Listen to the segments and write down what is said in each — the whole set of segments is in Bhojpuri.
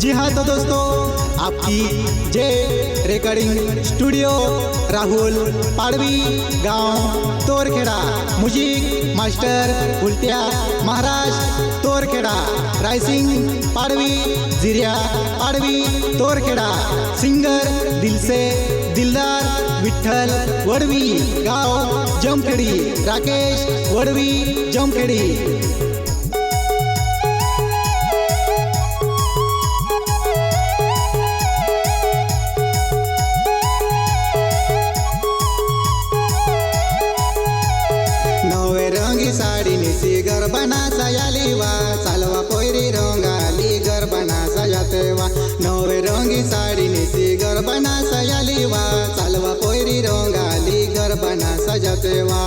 जी हाँ तो दोस्तों, आपकी जे रिकॉर्डिंग स्टूडियो राहुल पाड़वी गांव तोरखेड़ा, म्यूजिक मास्टर उल्टिया महाराष्ट्र तोरखेड़ा, राइसिंग पाड़वी जिरिया पाड़वी तोरखेड़ा, सिंगर दिल से दिलदार विठ्ठल वडवी गांव जमखेड़ी, राकेश वडवी जमखेड़ी। साड़ी निसी गरबना सयाली वा चालवा पोयरी रंगाली गरबना सजाते वा। नवे रंगी साड़ी निसी गरबना सयाली वा चालवा पोयरी रंगाली गरबना सजाते वा।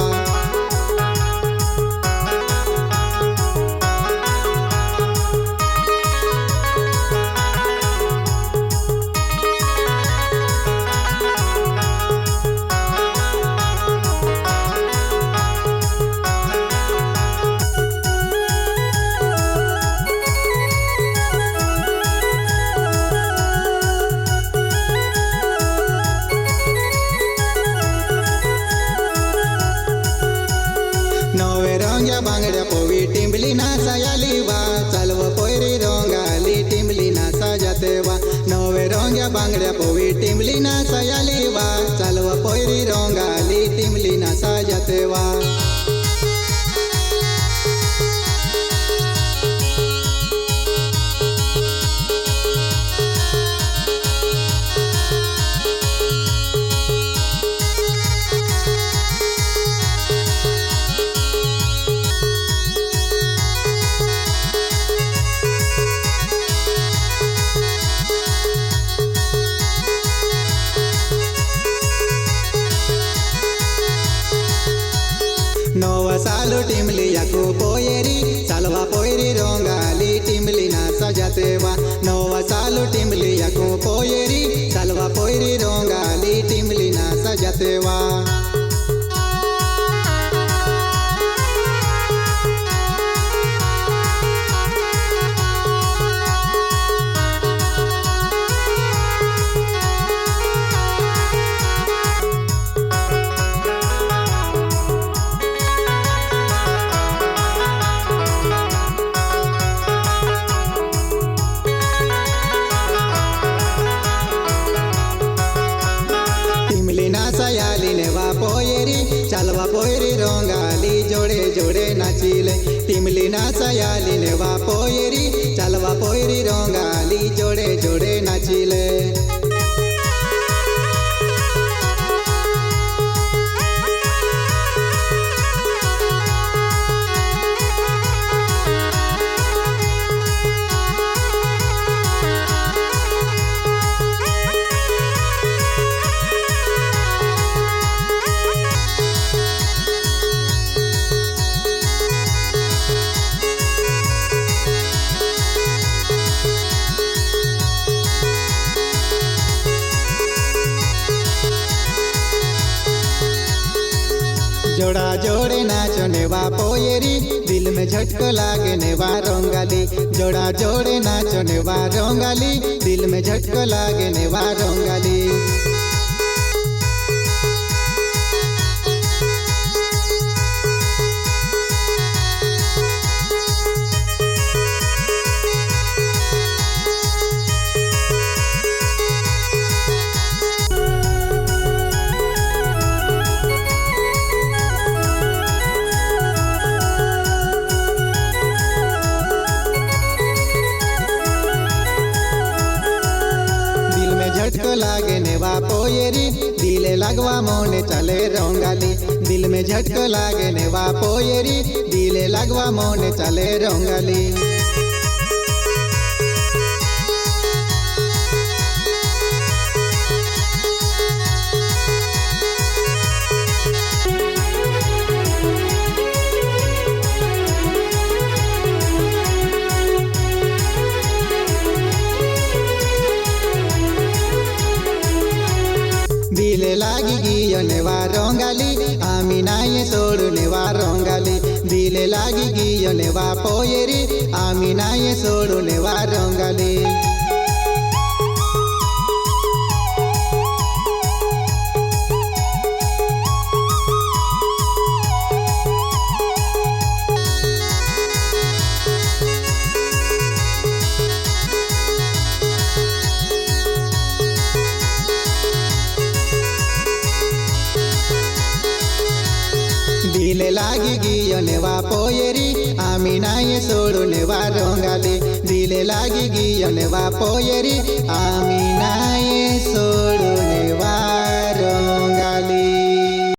नवे रंग्या बांगड्या पोवी टिंबली ना सयाली वा चालव पोयरी रंगाली टिंबली ना सजाते वा। नवे रंग्या बांगड्या पोवी टिंबली ना सयाली वा चालव पोयरी रंगाली टिंबली ना सजाते वा। नवा सालो टिमली याको पोयरी चालवा पोयरी रंगाली टिमली ना सजाते वा। नवा सालो टिमली याको पोयरी चालवा पोयरी रंगाली टिमली ना सजाते वा। सयाली ने वा पोयरी चालवा पोयरी रंगाली जोड़े जोड़े नाचिले। टिमली ना सयाली ने वा पोयरी चालवा पोयरी रंगाली जोड़े जोड़े नाचिले। जोड़ा जोड़े नाचो नेवा पोयरी दिल में झटको लागे नेवा रंगाली। जोड़ा जोड़े नाचो नेवा रंगाली दिल में झटको लागे नेवा रंगाली। झटको लागे नेवा पोयरी दिले लगवा मोने चले रंगाली। दिल में झटको लागे नेवा पोयरी दिले लगवा मोने चले रंगाली। दिले लागी गियो नेवा रंगाली आमी नाये सोडू नेवा रंगाली। दिले लागी गियो नेवा पोयरी आमी नाये सोडू नेवा रंगाली। दिले लागी गियन वा पोयरी आम्ही नाही सोडून वा रंगाले दिले लागी गियन वा पोयरी आम्ही नाही सोडून